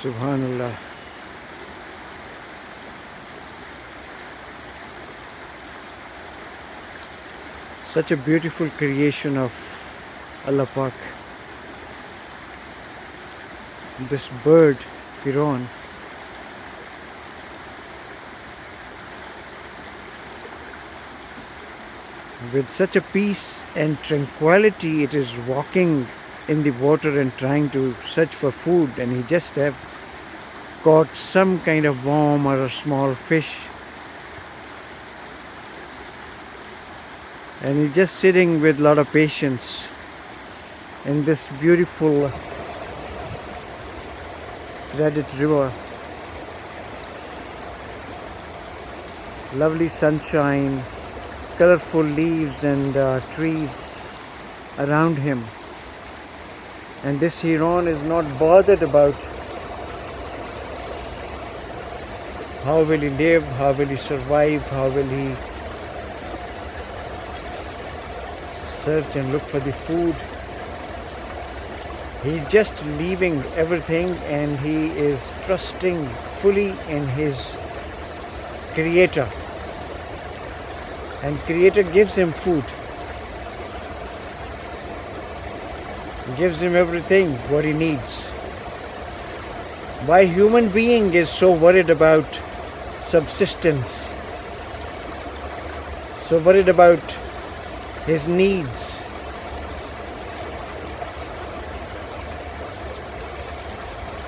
Subhanallah. Such a beautiful creation of Allah Pak. This bird, Piron, with such a peace and tranquility, it is walking in the water and trying to search for food, and he just have caught some kind of worm or a small fish, and he's just sitting with a lot of patience in this beautiful Reddit river. Lovely sunshine, colorful leaves and trees around him, and this heron is not bothered about how will he live, how will he survive, how will he search and look for the food. He's just leaving everything and he is trusting fully in his Creator. And Creator gives him food, gives him everything what he needs. Why human being is so worried about subsistence, so worried about his needs?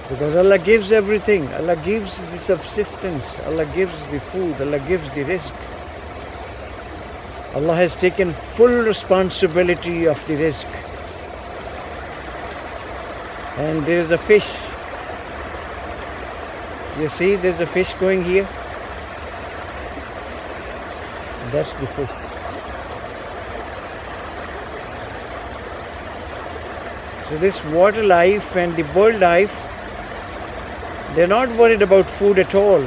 Because Allah gives everything. Allah gives the subsistence, Allah gives the food, Allah gives the rizq. Allah has taken full responsibility of the rizq. And there is a fish. You see, there's a fish going here. That's the fish. So this water life and the bird life, they're not worried about food at all,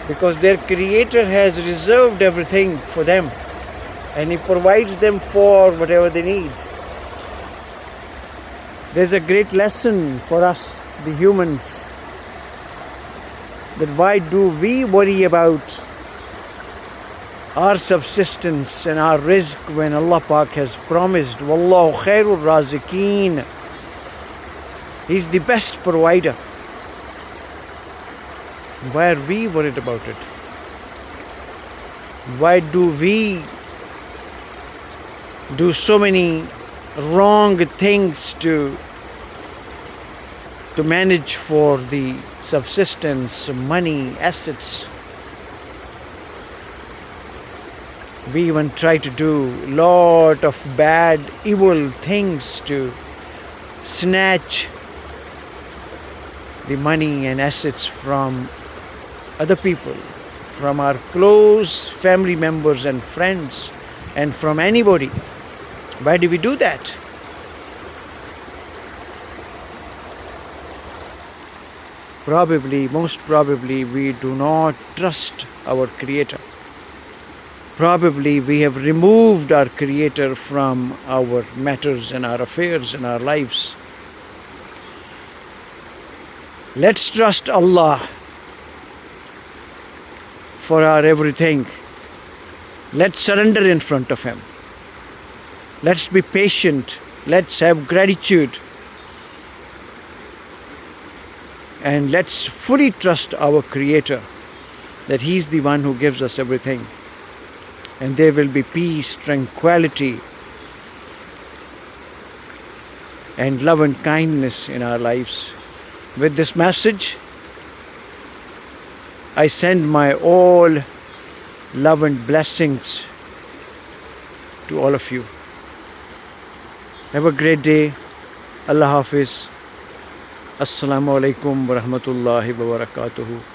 because their Creator has reserved everything for them and He provides them for whatever they need. There's a great lesson for us, the humans, that why do we worry about our subsistence and our rizq when Allah Pak has promised, Wallahu khairul razikeen. He's the best provider. Why are we worried about it? Why do we do so many wrong things to manage for the subsistence, money, assets? We even try to do lot of bad, evil things to snatch the money and assets from other people, from our close family members and friends, and from anybody. Why do we do that? Probably, most probably, we do not trust our Creator. Probably we have removed our Creator from our matters and our affairs and our lives. Let's trust Allah for our everything. Let's surrender in front of Him. Let's be patient. Let's have gratitude. And let's fully trust our Creator that He's the one who gives us everything. And there will be peace, tranquility, and love and kindness in our lives. With this message, I send my all love and blessings to all of you. Have a great day. Allah Hafiz. Assalamu alaikum wa rahmatullahi wa barakatuhu.